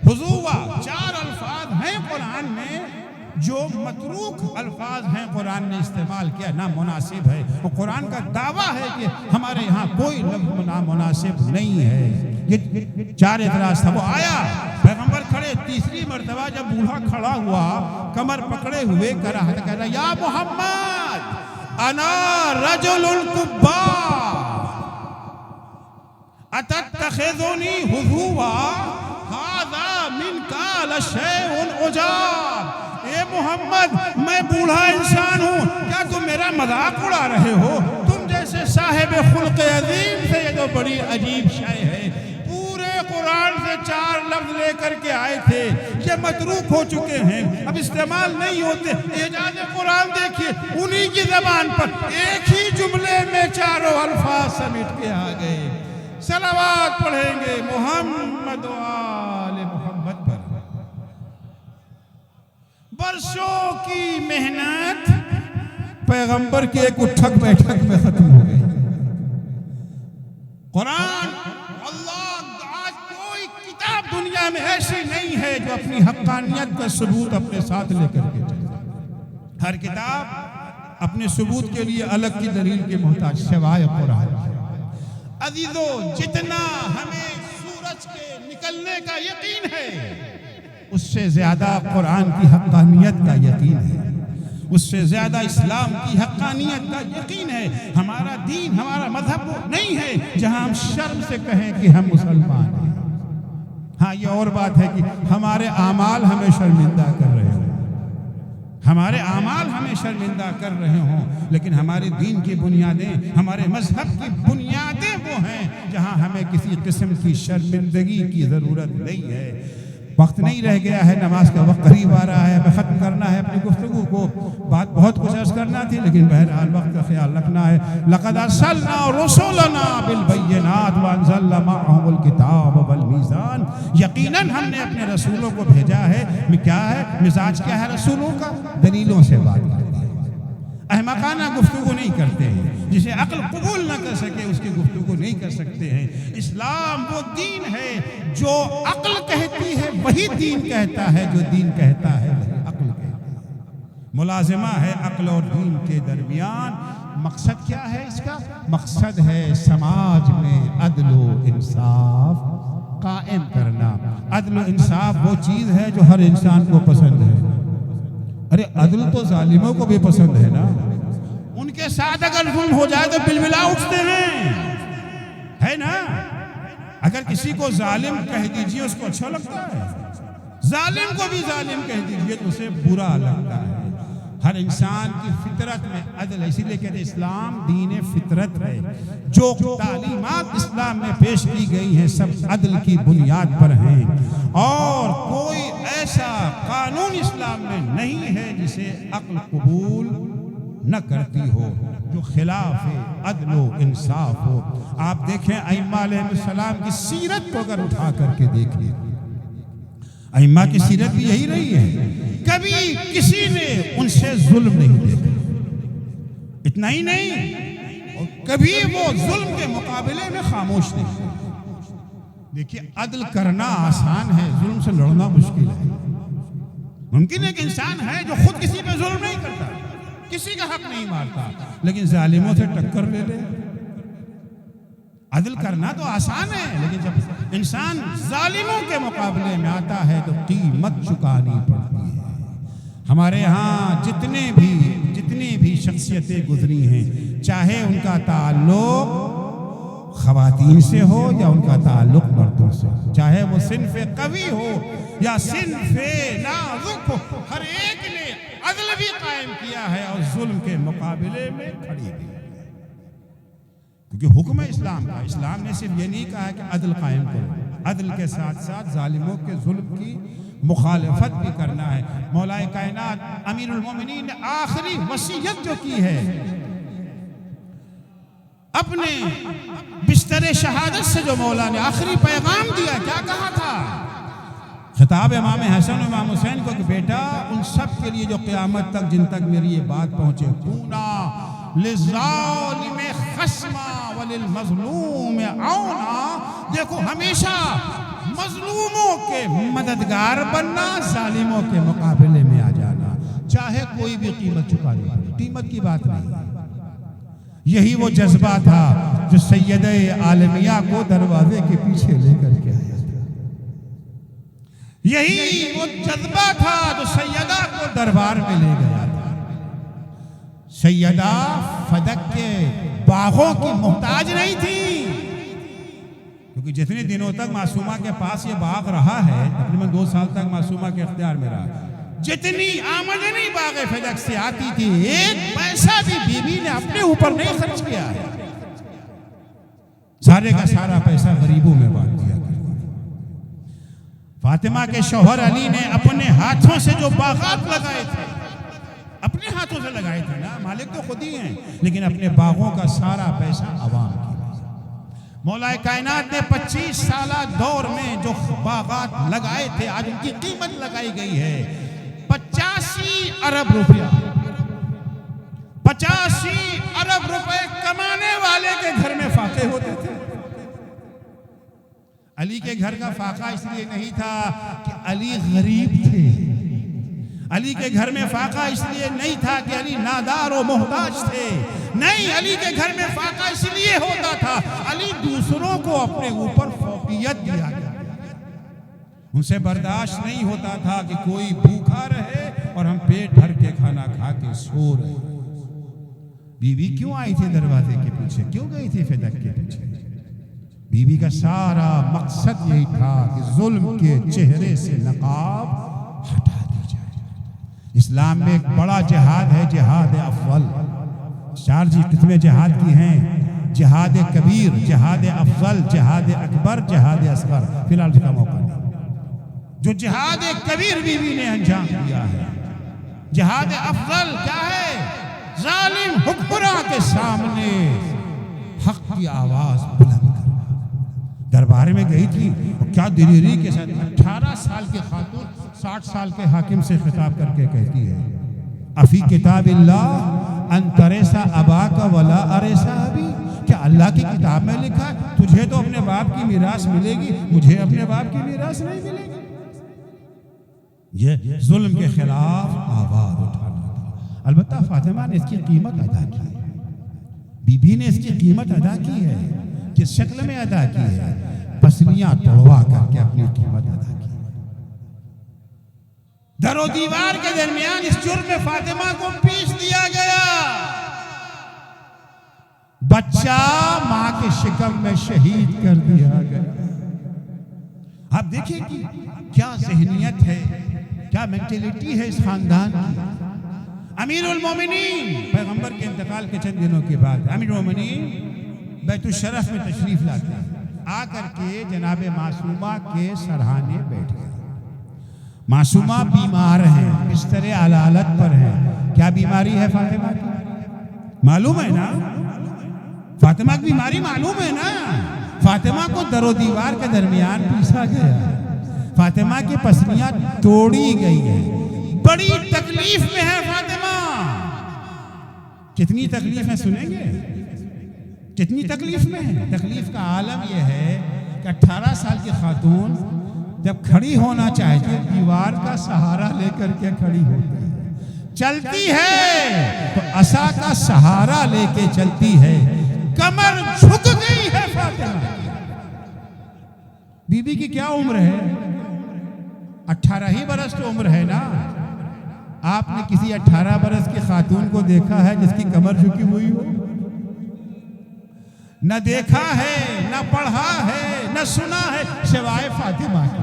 حضوا، 4 الفاظ ہیں قرآن میں جو متروک الفاظ ہیں، قرآن نے استعمال کیا، نامناسب ہے۔ اور قرآن کا دعویٰ ہے کہ ہمارے یہاں کوئی لفظ نامناسب نہیں ہے۔ یہ 4 اعتراض تھا، وہ آیا، پیغمبر کھڑے، تیسری مرتبہ جب بوڑھا کھڑا ہوا، کمر پکڑے ہوئے، کہہ رہا یا محمد انا رجل کبار اتتخذنی حضوا ھذا منک لشیء عجاب۔ اے محمد، میں بوڑھا انسان ہوں، کیا تم میرا مذاق اڑا رہے ہو؟ تم جیسے صاحب خلق عظیم سے یہ تو بڑی عجیب شے ہے۔ پورے قرآن سے 4 لفظ لے کر کے آئے تھے، یہ متروک ہو چکے ہیں، اب استعمال نہیں ہوتے۔ اعجاز قرآن دیکھیے، انہی کی زبان پر ایک ہی جملے میں 4 الفاظ سمیٹ کے آ گئے۔ صلوات پڑھیں گے محمد و آل محمد پر۔ برسوں کی محنت پیغمبر کی ایک اٹھک بیٹھک میں ختم ہو گئی۔ قرآن، اللہ، آج کوئی کتاب دنیا میں ایسی نہیں ہے جو اپنی حقانیت کا ثبوت اپنے ساتھ لے کر کے چلے۔ ہر کتاب اپنے ثبوت کے لیے الگ کی دلیل کے محتاج، سوائے قرآن۔ عزیزو، جتنا ہمیں سورج کے نکلنے کا یقین ہے، اس سے زیادہ قرآن کی حقانیت کا یقین ہے، اس سے زیادہ اسلام کی حقانیت کا یقین ہے۔ ہمارا دین، ہمارا مذہب وہ نہیں ہے جہاں ہم شرم سے کہیں کہ ہم مسلمان ہیں۔ ہاں، یہ اور بات ہے کہ ہمارے اعمال ہمیں شرمندہ کر رہے ہوں، ہمارے اعمال ہمیں شرمندہ کر رہے ہوں، لیکن ہمارے دین کی بنیادیں، ہمارے مذہب کی بنیادیں وہ ہیں جہاں ہمیں کسی قسم کی شرمندگی کی ضرورت نہیں ہے۔ وقت نہیں رہ گیا ہے، نماز کا وقت قریب آ رہا ہے، ہمیں ختم کرنا ہے اپنی گفتگو کو۔ بات بہت کچھ عرض کرنا تھی، لیکن بہرحال وقت کا خیال رکھنا ہے۔ لَقَدْ أَرْسَلْنَا رُسُلَنَا بِالْبَيِّنَاتِ وَأَنزَلْنَا مَعَهُمُ الْكِتَابَ وَالْمِيزَانَ۔ یقیناً ہم نے اپنے رسولوں کو بھیجا ہے، کیا ہے مزاج، کیا ہے رسولوں کا؟ دلیلوں سے بات کرتے ہیں۔ احمقانہ گفتگو نہیں کرتے ہیں، جسے عقل قبول نہ کر سکے اس کی گفتگو نہیں کر سکتے ہیں۔ اسلام وہ دین ہے جو عقل کہتی ہے وہی دین کہتا ہے، جو دین کہتا ہے وہی عقل کہتا ہے۔ ملازمہ ہے عقل اور دین کے درمیان۔ مقصد کیا ہے اس کا؟ مقصد ہے سماج میں عدل و انصاف قائم کرنا۔ عدل و انصاف وہ چیز ہے جو ہر انسان کو پسند ہے۔ ارے عدل تو ظالموں کو بھی پسند ہے نا، ان کے ساتھ اگر ظلم ہو جائے تو بلبلا اٹھتے ہیں، ہے نا؟ اگر کسی کو ظالم کہہ دیجئے اس کو اچھا لگتا ہے، ظالم کو بھی ظالم کہہ دیجئے تو اسے برا لگتا ہے۔ ہر انسان کی فطرت میں عدل ہے، اسی لیے کہتے ہیں اسلام دین فطرت ہے۔ جو تعلیمات اسلام میں پیش کی گئی ہیں سب عدل کی بنیاد پر ہیں، اور کوئی ایسا قانون اسلام میں نہیں ہے جسے عقل قبول نہ کرتی ہو، جو خلاف عدل و انصاف ہو۔ آپ دیکھیں ائمہ علیہ السلام کی سیرت کو اگر اٹھا کر کے دیکھیں، ائمہ کی سیرت بھی یہی رہی ہے، کبھی کسی نے ان سے ظلم نہیں دیکھا، اتنا ہی نہیں، اور کبھی وہ ظلم کے مقابلے میں خاموش نہیں۔ دیکھیے عدل کرنا آسان ہے، ظلم سے لڑنا مشکل ہے۔ ممکن ہے کہ انسان ہے جو خود کسی پہ ظلم نہیں کرتا، کسی کا حق نہیں مارتا، لیکن ظالموں سے ٹکر لے لے۔ عدل کرنا تو آسان ہے، لیکن جب انسان ظالموں کے مقابلے میں آتا ہے تو قیمت چکانی پڑتی ہے۔ ہمارے ہاں جتنی بھی شخصیتیں گزری ہیں، چاہے ان کا تعلق خواتین سے ہو یا ان کا تعلق مردوں سے، چاہے وہ صنف قوی ہو یا صنف نازک ہو، ہر ایک نے عدل بھی قائم کیا ہے اور ظلم کے مقابلے میں کھڑی کی ہے۔ کیونکہ حکم ہے اسلام کا، اسلام نے صرف یہ نہیں کہا کہ عدل قائم کرو، عدل کے ساتھ ساتھ ظالموں کے ظلم کی مخالفت بھی کرنا ہے۔ مولا کائنات امیر المومنین نے آخری وصیت جو کی ہے، اپنے بستر شہادت سے جو مولا نے آخری پیغام دیا، کیا کہا تھا؟ خطاب امام حسن و امام حسین کو کہ بیٹا ان سب کے لیے جو قیامت تک جن تک میری یہ بات پہنچے، کونا للظالم خصما وللمظلوم عونا، دیکھو ہمیشہ مظلوموں کے مددگار بننا، ظالموں کے مقابلے میں آ جانا، چاہے کوئی بھی قیمت چکانی پڑے، قیمت کی بات نہیں۔ یہی وہ جذبہ تھا جو سیدہ عالمیہ کو دروازے کے پیچھے لے کر کے آیا تھا، یہی وہ جذبہ تھا جو سیدہ کو دربار میں لے گیا تھا۔ سیدہ فدق کے باغوں کی محتاج نہیں تھی، کیونکہ جتنے دنوں تک معصومہ کے پاس یہ باغ رہا ہے، تقریباً 2 سال تک معصومہ کے اختیار میں رہا، جتنی آمدنی باغ فدق سے آتی تھی ایک پیسہ بھی بی بی نے اپنے اوپر نہیں خرچ کیا ہے، سارے کا سارا پیسہ غریبوں میں بانٹ دیا۔ فاطمہ کے شوہر علی نے اپنے ہاتھوں سے جو باغات لگائے تھے، اپنے ہاتھوں سے لگائے تھے نا، مالک تو خود ہی ہیں، لیکن اپنے باغوں کا سارا پیسہ عوام کی۔ مولا کائنات نے 25 سالہ دور میں جو باغات لگائے تھے، آج ان کی قیمت لگائی گئی ہے 85 ارب روپیہ۔ 85 ارب روپے کمانے والے کے گھر میں فاقے ہوتے تھے۔ علی کے گھر کا فاقہ اس لیے نہیں تھا کہ علی غریب تھے، علی کے گھر میں فاقہ اس لیے نہیں تھا کہ علی نادار و محتاج تھے، نہیں، علی کے گھر میں فاقہ اس لیے ہوتا تھا علی دوسروں کو اپنے اوپر فوقیت دیا گیا، ان سے برداشت نہیں ہوتا تھا کہ کوئی بھوکا رہے اور ہم پیٹ بھر کے کھانا کھا کے سو رہے۔ بی بی کیوں آئی تھی دروازے کے پیچھے، کیوں گئی تھی فدق کے پیچھے؟ بی بی کا سارا مقصد یہی تھا کہ ظلم کے چہرے سے نقاب ہٹا دی جائے۔ اسلام میں ایک بڑا جہاد ہے، جہاد افضل۔ 4 قسمیں جہاد کی ہیں، جہاد کبیر، جہاد افضل، جہاد اکبر، جہاد اصغر۔ فی الحال اس کا موقع نہیں۔ جو جہاد کبیر بی بی نے انجام دیا ہے، جہاد افضل کیا ہے؟ ظالم حکمراں کے سامنے حق کی آواز بلند کرنا۔ دربار میں گئی تھی اور کیا دلیری کے ساتھ 18 سال کے خاتون 60 سال کے حاکم سے خطاب کر کے کہتی ہے، افی کتاب اللہ ان تریسا اباک ولا اریسا ابی، کیا اللہ کی کتاب میں لکھا ہے تجھے تو اپنے باپ کی میراث ملے گی، مجھے اپنے باپ کی میراث نہیں ملے گی؟ یہ ظلم کے خلاف آواز اٹھانا تھا۔ البتہ فاطمہ نے اس کی قیمت ادا کی ہے، بی بی نے اس کی قیمت ادا کی ہے۔ کس شکل میں ادا کی ہے؟ پسلیاں توڑوا کر کے اپنی قیمت ادا کی۔ در و دیوار کے درمیان اس جرم میں فاطمہ کو پیش دیا گیا۔ بچہ ماں کے شکم میں شہید کر دیا گیا۔ آپ دیکھیں کہ کیا ذہنیت ہے، کیا مینٹیلیٹی ہے اس خاندان کی۔ امیر المومنین پیغمبر کے انتقال کے چند دنوں کے بعد امیر المومنین بیت الشرف میں تشریف لاتے ہیں، آ کر کے جناب معصومہ کے سرہانے بیٹھ گئے۔ معصومہ بیمار ہیں، بستر علالت پر ہیں۔ کیا بیماری ہے فاطمہ کی؟ معلوم ہے نا؟ فاطمہ کی بیماری معلوم ہے نا؟ فاطمہ کو در و دیوار کے درمیان پیسا گیا، فاطمہ کی پسلیاں توڑی گئی ہیں، بڑی تکلیف میں ہے فاطمہ۔ کتنی تکلیف ہے سنیں گے؟ کتنی تکلیف میں ہے؟ تکلیف کا عالم یہ ہے کہ 18 سال کی خاتون جب کھڑی ہونا چاہتی ہے دیوار کا سہارا لے کر کے کھڑی ہوتی ہے، چلتی ہے تو عصا کا سہارا لے کے چلتی ہے، کمر جھک گئی ہے فاطمہ۔ بی بی کی کیا عمر ہے؟ 18 ہی برس تو عمر ہے نا۔ آپ نے کسی 18 برس کی خاتون کو دیکھا ہے جس کی کمر جھکی ہوئی ہو؟ نہ دیکھا ہے، نہ پڑھا ہے، نہ سنا ہے، سوائے فاطمہ کے۔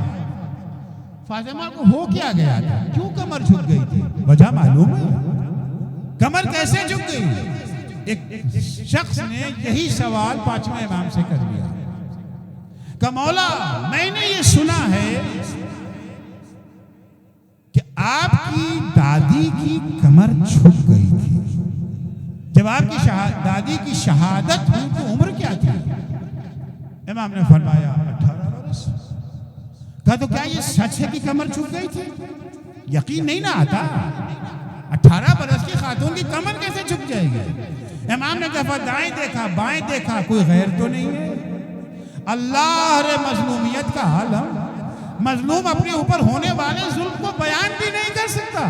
فاطمہ کو ہو کیا گیا تھا؟ کیوں کمر جھک گئی تھی؟ وجہ معلوم ہے؟ کمر کیسے جھک گئی؟ ایک شخص نے یہی سوال 5ویں امام سے کر لیا کہ مولا میں نے یہ سنا ہے کہ آپ کی دادی کی کمر جھک گئی تھی، جب آپ کی دادی کی شہادت ہوئی تو عمر کیا تھی؟ امام نے فرمایا 18 برس۔ کہا تو کیا یہ سچ ہے کہ کمر جھک گئی تھی؟ یقین نہیں نہ آتا، 18 برس کی خاتون کی کمر کیسے جھک جائے گی؟ امام نے کہا دائیں دیکھا بائیں دیکھا، کوئی غیر تو نہیں ہے۔ اللہ رے مظلومیت کا عالم، مظلوم اپنے اوپر ہونے والے ظلم کو بیان بھی نہیں کر سکتا۔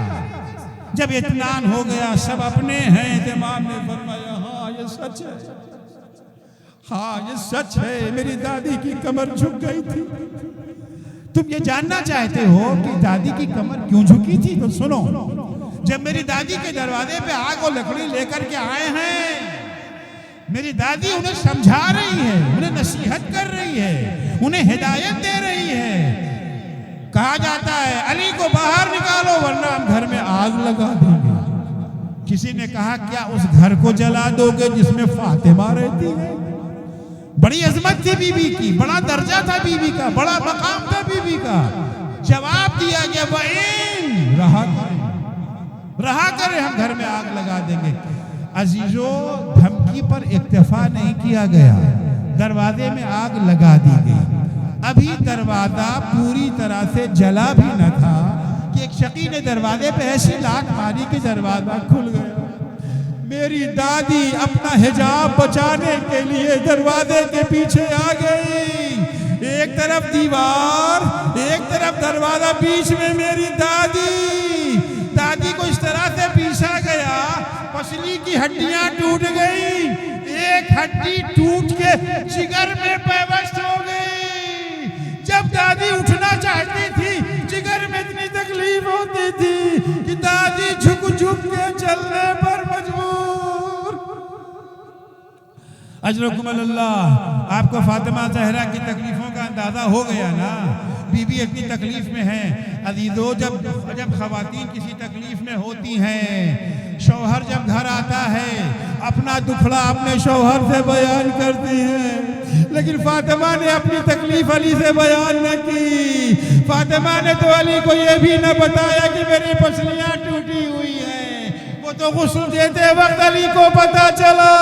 جب اطمینان ہو گیا سب اپنے ہیں، امام نے فرمایا ہاں یہ سچ ہے، ہاں یہ سچ ہے، میری دادی کی کمر جھک گئی تھی۔ تم یہ جاننا چاہتے ہو کہ دادی کی کمر کیوں جھکی تھی؟ تو سنو، جب میری دادی کے دروازے پہ آگ و لکڑی لے کر کے آئے ہیں، میری دادی انہیں سمجھا رہی ہے، انہیں نصیحت کر رہی ہے، انہیں ہدایت دے رہی ہے۔ کہا جاتا ہے علی کو باہر نکالو ورنہ ہم گھر میں آگ لگا دیں گے۔ کسی نے کہا کیا اس گھر کو جلا دو گے جس میں فاطمہ رہتی ہے؟ بڑی عظمت تھی بی بی کی، بڑا درجہ تھا بی بی کا، بڑا مقام تھا بی بی کا۔ جواب دیا گیا وَإِن رہا کرے ہم گھر میں آگ لگا دیں گے۔ عزیزو دھمکی پر اکتفا نہیں کیا گیا، دروازے میں آگ لگا دی گئی۔ ابھی دروازہ پوری طرح سے جلا بھی نہ تھا کہ ایک شقی نے دروازے پہ ایسی لات ماری کہ دروازہ کھل گیا۔ میری دادی اپنا حجاب بچانے کے لیے دروازے کے پیچھے آ گئی، ایک طرف دیوار ایک طرف دروازہ، بیچ میں میری دادی کو اس طرح سے پیسا گیا، پسلی کی ہڈیاں ٹوٹ گئی، ایک ہڈی ٹوٹ کے جگر میں پیوست ہو گئی۔ جب دادی اٹھنا چاہتی تھی جگر میں اتنی تکلیف ہوتی تھی کہ دادی جھک جھک کے چلنے پر مجبور۔ اجرکم اللہ۔ آپ کو فاطمہ زہرا کی تکلیفوں کا اندازہ ہو گیا نا؟ بی بی اتنی تکلیف میں ہیں۔ عزیزو جب خواتین کسی تکلیف میں ہوتی ہیں، شوہر جب گھر آتا ہے اپنا دکھڑا اپنے شوہر سے بیان کرتی ہیں، لیکن فاطمہ نے اپنی تکلیف علی سے بیان نہ کی۔ فاطمہ نے تو علی کو یہ بھی نہ بتایا کہ میری پسلیاں ٹوٹی ہوئی ہیں، وہ تو غسل دیتے وقت علی کو پتا چلا۔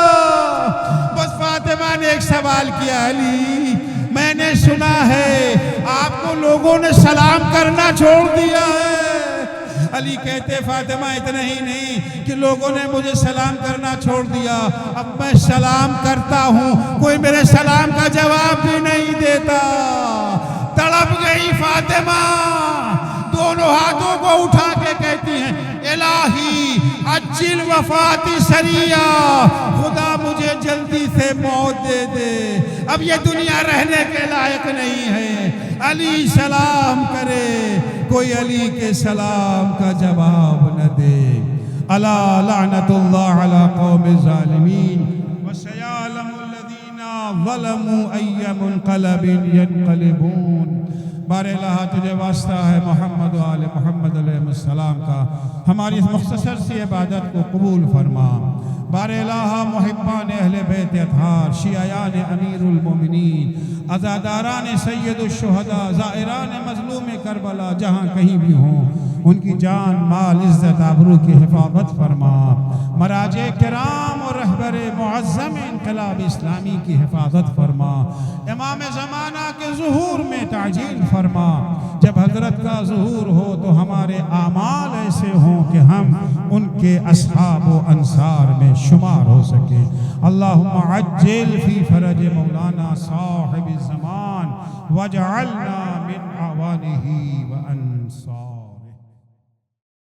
بس فاطمہ نے ایک سوال کیا، علی میں نے سنا ہے آپ کو لوگوں نے سلام کرنا چھوڑ دیا ہے، علی کہتے فاطمہ اتنا ہی نہیں کہ لوگوں نے مجھے سلام کرنا چھوڑ دیا، اب میں سلام کرتا ہوں کوئی میرے سلام کا جواب بھی نہیں دیتا۔ تڑپ گئی فاطمہ، دونوں ہاتھوں کو اٹھا کے کہتی ہیں الہی عجل وفاتی سریہ، خدا مجھے جلدی سے موت دے دے، اب یہ دنیا رہنے کے لائق نہیں ہے۔ علی سلام کرے، کوئی علی کے سلام کا جواب نہ دے۔ الا لعنت اللہ علی قوم الظالمین وسیعلم الذین ظلموا ای منقلب ینقلبون۔ بار الہ تجھے واسطہ ہے محمد و آل محمد علیہ السلام کا، ہماری اس مختصر سی عبادت کو قبول فرما۔ بار الہ محبان اہل بیت اطہار، شیعیان امیر المومنین، عزاداران سید الشہداء، زائران مظلوم کربلا جہاں کہیں بھی ہوں، ان کی جان مال عزت آبرو کی حفاظت فرما۔ مراجع کرام اور رہبر معظم انقلاب اسلامی کی حفاظت فرما۔ امام زمانہ کے ظہور میں تعجیل فرما۔ جب حضرت کا ظہور ہو تو ہمارے اعمال ایسے ہوں کہ ہم ان کے اصحاب و انصار میں شمار ہو سکے۔ اللہم عجل فی فرج مولانا صاحب الزمان واجعلنا من